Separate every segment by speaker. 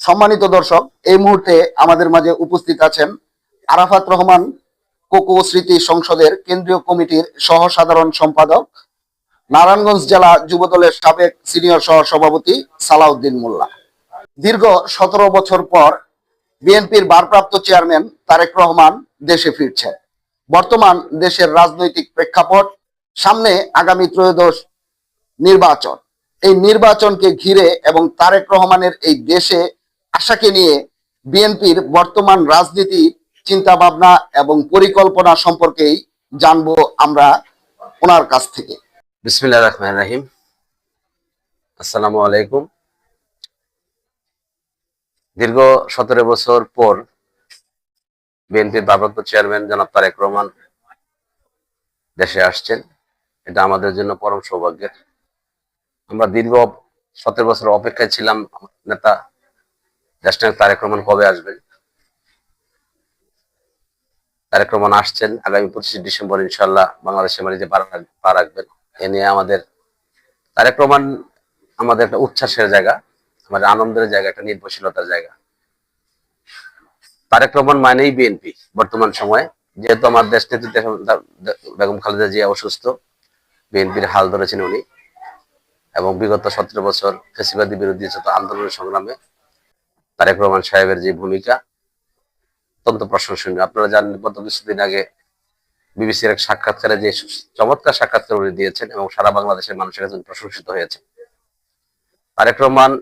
Speaker 1: সম্মানিত দর্শক, এই মুহূর্তে আমাদের মাঝে উপস্থিত আছেন আরাফাত রহমান, কোকো স্মৃতি সংসদের কেন্দ্রীয় কমিটির সহ সাধারণ সম্পাদক, নারায়ণগঞ্জ জেলা যুবদলের সাবেক সিনিয়র সহ সভাপতি সালাউদ্দিন মোল্লা। দীর্ঘ 17 বছর পর বিএনপির ভারপ্রাপ্ত চেয়ারম্যান তারেক রহমান দেশে ফিরছেন। বর্তমান দেশের রাজনৈতিক প্রেক্ষাপট, সামনে আগামী ত্রয়োদশ নির্বাচন। এই নির্বাচনকে ঘিরে এবং তারেক রহমানের এই দেশে আশাকে নিয়ে বিএনপির বর্তমান রাজনীতি, চিন্তা ভাবনা এবং পরিকল্পনা সম্পর্কেই জানবো আমরা ওনার কাছ থেকে।
Speaker 2: বিসমিল্লাহির রহমানির রহিম। আসসালামু আলাইকুম। দীর্ঘ 17 বছর পর বিএনপির ভারপ্রাপ্ত চেয়ারম্যান জনাব তারেক রহমান দেশে আসছেন, এটা আমাদের জন্য পরম সৌভাগ্যের। আমরা দীর্ঘ 17 বছর অপেক্ষায় ছিলাম নেতা দেশনায়ক তারেক রহমান কবে আসবেন। তারেক রহমান আসছেন, আগামী 25 ডিসেম্বর ইনশাআল্লাহ বাংলাদেশের মাটিতে পা রাখবেন। এ নিয়ে আমাদের তারেক রহমান আমাদের একটা উচ্ছ্বাসের জায়গা, আমাদের আনন্দের জায়গা, একটা নির্ভরশীলতার জায়গা। তারেক রহমান মানেই বিএনপি বর্তমান সময়ে, যেহেতু আমার দেশ নেত্রী বেগম খালেদা জিয়া অসুস্থ, বিএনপির হাল ধরেছেন উনি, এবং বিগত 17 বছর ফ্যাসিবাদী বিরোধী যত আন্দোলনের সংগ্রামে তারেক রহমান সাহেবের যে ভূমিকা অত্যন্ত প্রশংসনীয়। আপনারা জানেন, গত কিছুদিন আগে বিবিসির এক সাক্ষাৎকারে যে চমৎকার সাক্ষাৎকার উনি দিয়েছেন এবং সারা বাংলাদেশের মানুষের কাছে প্রশংসিত হয়েছে। তারেক রহমান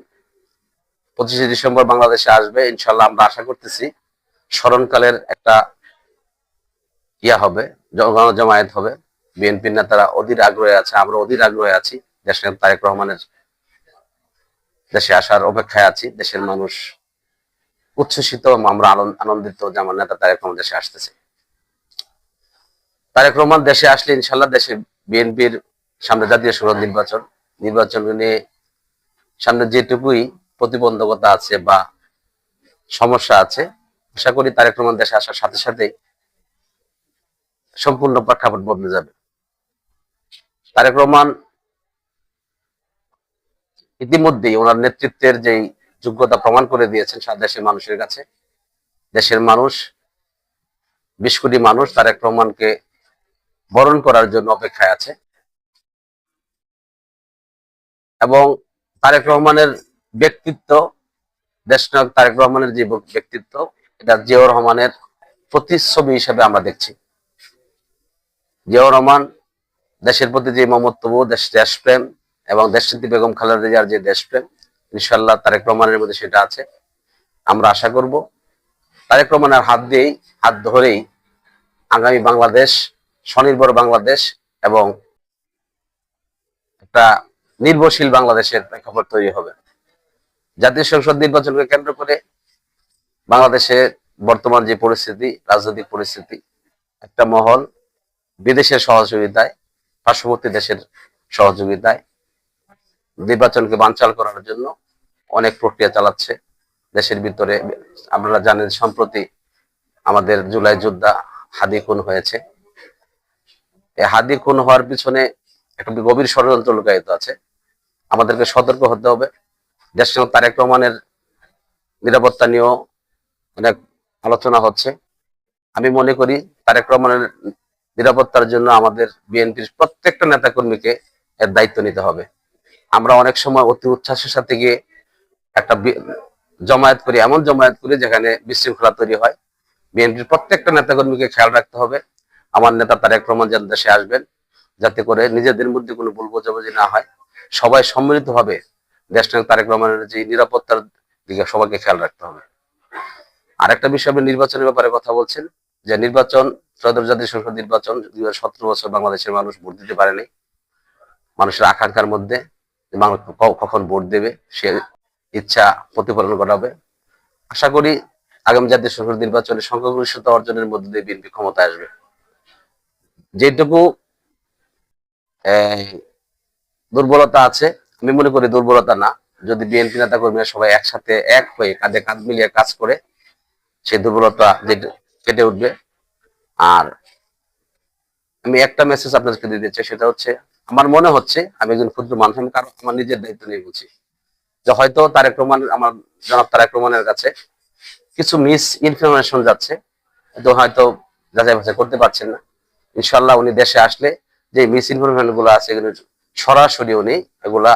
Speaker 2: 25 ডিসেম্বর বাংলাদেশে আসবে ইনশাল্লাহ। আমরা আশা করতেছি স্মরণকালের একটা হবে, জমায়েত হবে। বিএনপির নেতারা অধীর আগ্রহে আছে, আমরা অধীর আগ্রহে আছি। দেশনায়ক তারেক রহমানের দেশে আসার অপেক্ষায় আছি। দেশের মানুষ উচ্ছ্বসিত, আমরা আনন্দিত যে আমার নেতা তারেক রহমান দেশে আসতেছে। তারেক রহমান দেশে আসলে ইনশাল্লাহ দেশে বিএনপির সামনে জাতীয় সংসদ নির্বাচন নিয়ে সামনে যেটুকুই প্রতিবন্ধকতা আছে বা সমস্যা আছে, আশা করি তারেক রহমান দেশে আসার সাথে সাথে সম্পূর্ণ প্রেক্ষাপট বদলে যাবে। তারেক রহমান ইতিমধ্যেই ওনার নেতৃত্বের যেই যোগ্যতা প্রমাণ করে দিয়েছেন সারা দেশের মানুষের কাছে। দেশের মানুষ, 20 কোটি মানুষ তারেক রহমানকে বরণ করার জন্য অপেক্ষায় আছে, এবং তারেক রহমানের ব্যক্তিত্ব, দেশনায়ক তারেক রহমানের যে ব্যক্তিত্ব, এটা জিয়াউর রহমানের প্রতিচ্ছবি হিসেবে আমরা দেখছি। জিয়াউর রহমান দেশের প্রতি যে মমত্ববোধ, দেশপ্রেম এবং দেশনেত্রী বেগম খালেদা জিয়ার যে দেশপ্রেম, ইনশাআল্লাহ তারেক রহমানের মধ্যে সেটা আছে। আমরা আশা করব তারেক রহমানের হাত ধরেই আগামী বাংলাদেশ স্বনির্ভর বাংলাদেশ এবং একটা নির্ভরশীল বাংলাদেশের প্রেক্ষাপট তৈরি হবে। জাতীয় সংসদ নির্বাচনকে কেন্দ্র করে বাংলাদেশের বর্তমান যে পরিস্থিতি, রাজনৈতিক পরিস্থিতি, একটা মহল বিদেশের সহযোগিতায়, পার্শ্ববর্তী দেশের সহযোগিতায় নির্বাচনকে বানচাল করার জন্য অনেক প্রক্রিয়া চালাচ্ছে দেশের ভিতরে। আপনারা জানেন, সম্প্রতি আমাদের জুলাই যোদ্ধা হাদি খুন হয়েছে। এই হাদি খুন হওয়ার পিছনে একটা গভীর ষড়যন্ত্র লুকায়িত আছে। আমাদেরকে সতর্ক হতে হবে। দেশনায়ক তারেক রহমানের নিরাপত্তা নিয়েও অনেক আলোচনা হচ্ছে। আমি মনে করি তারেক রহমানের নিরাপত্তার জন্য আমাদের বিএনপির প্রত্যেকটা নেতাকর্মীকে এর দায়িত্ব নিতে হবে। আমরা অনেক সময় অতি উচ্ছ্বাসের সাথে গিয়ে একটা জমায়েত করি, এমন জমায়েত করি যেখানে বিশৃঙ্খলা তৈরি হয়। বিএনপির প্রত্যেকটা নেতাকর্মীকে খেয়াল রাখতে হবে আমার নেতা তারেক রহমান যেন দেশে আসবেন, যাতে করে নিজেদের মধ্যে কোনো ভুল বোঝাবুঝি না হয়। সবাই সম্মিলিতভাবে দেশনায়ক তারেক রহমানের যে নিরাপত্তার দিকে সবাইকে খেয়াল রাখতে হবে। আরেকটা বিষয়, আপনি নির্বাচনের ব্যাপারে কথা বলছেন, যে নির্বাচন, ত্রয়োদশ জাতীয় সংসদ নির্বাচন 17 বছর বাংলাদেশের মানুষ ভোট দিতে পারেনি। মানুষের আকাঙ্ক্ষার মধ্যে মানুষ কখন ভোট দেবে সে ইচ্ছা প্রতিফলন ঘটাবে। আশা করি আগামী জাতীয় সংসদ নির্বাচনে সংখ্যাগরিষ্ঠতা অর্জনের মধ্যে দিয়ে বিএনপি ক্ষমতা আসবে। যেটুকু দুর্বলতা আছে, আমি মনে করি দুর্বলতা না। যদি বিএনপি নেতা কর্মীরা সবাই একসাথে এক হয়ে কাঁধে কাঁধ মিলিয়ে কাজ করে, সেই দুর্বলতা কেটে উঠবে। আর আমি একটা মেসেজ আপনাদেরকে দিতে চাই, সেটা হচ্ছে, আমার মনে হচ্ছে, আমি একজন ক্ষুদ্র মানুষ, আমি কারো আমার নিজের দায়িত্ব নিয়ে বলছি, যে হয়তো তারেক রহমান, আমার জনাব তারেক রহমানের কাছে কিছু মিস ইনফরমেশন যাচ্ছে, তো হয়তো যাচাই বাছাই করতে পারছেন না। ইনশাল্লাহ উনি দেশে আসলে যে মিস ইনফরমেশন গুলো আছে এগুলো সরাসরি উনি এগুলা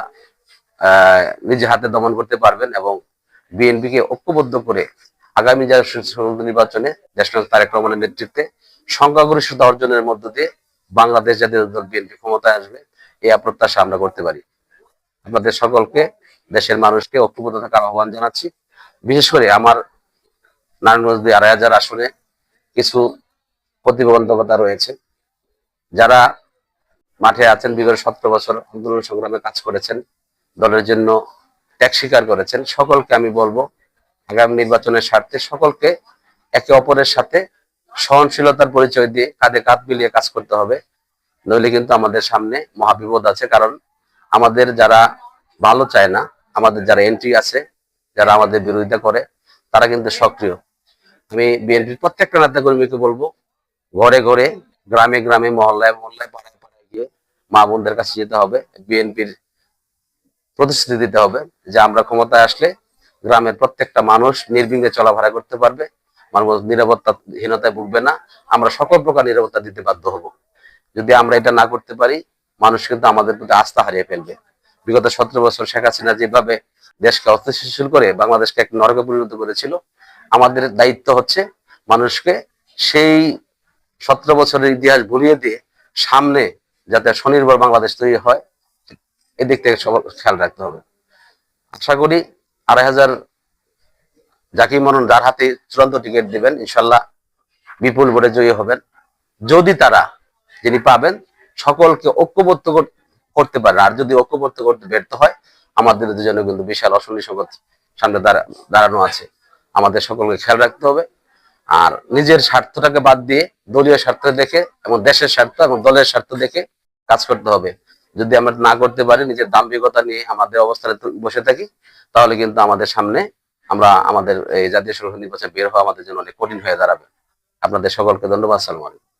Speaker 2: নিজে হাতে দমন করতে পারবেন এবং বিএনপিকে ঐক্যবদ্ধ করে আগামী জাতীয় নির্বাচনে দেশনায়ক তারেক রহমানের নেতৃত্বে সংখ্যাগরিষ্ঠতা অর্জনের মধ্য দিয়ে বাংলাদেশ জাতীয় দল বিএনপি ক্ষমতায় আসবে, এই প্রত্যাশা আমরা করতে পারি। আপনাদের সকলকে, দেশের মানুষকে ঐক্যবদ্ধ থাকার আহ্বান জানাচ্ছি। বিশেষ করে আমার নারায়ণগঞ্জ ২,৫০০ আসনে কিছু প্রতিবন্ধকতা রয়েছে। যারা মাঠে আছেন, বিগত 17 বছর আন্দোলন সংগ্রামে কাজ করেছেন, দলের জন্য ত্যাগ স্বীকার করেছেন, সকলকে আমি বলবো আগামী নির্বাচনের স্বার্থে সকলকে একে অপরের সাথে সহনশীলতার পরিচয় দিয়ে কাঁধে কাঁধ মিলিয়ে কাজ করতে হবে। নইলে কিন্তু আমাদের সামনে মহাবিপদ আছে। কারণ আমাদের যারা ভালো চায় না, আমাদের যারা এন্ট্রি আছে, যারা আমাদের বিরোধিতা করে, তারা কিন্তু সক্রিয়। আমি বিএনপির প্রত্যেকটা নেতা কর্মীকে বলবো, ঘরে ঘরে, গ্রামে গ্রামে, মহল্লায় মহল্লায়, পাড়ায় পাড়ায় গিয়ে মা বোনদের কাছে যেতে হবে, বিএনপির প্রতিশ্রুতি দিতে হবে যে আমরা ক্ষমতায় আসলে গ্রামের প্রত্যেকটা মানুষ নির্বিঘ্নে চলাফেরা করতে পারবে, মানুষ নিরাপত্তাহীনতায় ভুগবে না, আমরা সকল প্রকার নিরাপত্তা দিতে বাধ্য হব। যদি আমরা এটা না করতে পারি, মানুষ কিন্তু আমাদের প্রতি আস্থা হারিয়ে ফেলবে। বিগত 17 বছর শেখ হাসিনা যেভাবে দেশকে অস্থিতিশীল করে বাংলাদেশকে এক নরকে পরিণত করেছিল, আমাদের দায়িত্ব হচ্ছে মানুষকে সেই 17 বছরের ইতিহাস ভুলিয়ে দিয়ে সামনে যাতে স্বনির্ভর বাংলাদেশ তৈরি হয়, এদিক থেকে সবার খেয়াল রাখতে হবে। আশা করি ২,৫০০ জাকির মনন যার হাতে চূড়ান্ত টিকিট দিবেন, ইনশাল্লাহ বিপুল ভোটে জয়ী হবেন। যদি তারা, যিনি পাবেন, সকলকে ঐক্যবদ্ধ করতে পারে, আর যদি ঐক্যবদ্ধ করতে ব্যর্থ হয়, আমাদের জন্য কিন্তু বিশাল অশনি সংকট সামনে দাঁড়ানো আছে। আমাদের সকলকে খেয়াল রাখতে হবে, আর নিজের স্বার্থটাকে বাদ দিয়ে দলীয় স্বার্থ দেখে এবং দেশের স্বার্থ এবং দলের স্বার্থ দেখে কাজ করতে হবে। যদি আমরা না করতে পারি, নিজের দাম্ভিকতা নিয়ে আমাদের অবস্থানে বসে থাকি, তাহলে কিন্তু আমাদের সামনে আমাদের এই জাতীয় সংসদ নির্বাচনে বের হওয়া আমাদের জন্য অনেক কঠিন হয়ে দাঁড়াবে। আপনাদের সকলকে ধন্যবাদ। আসসালামু আলাইকুম।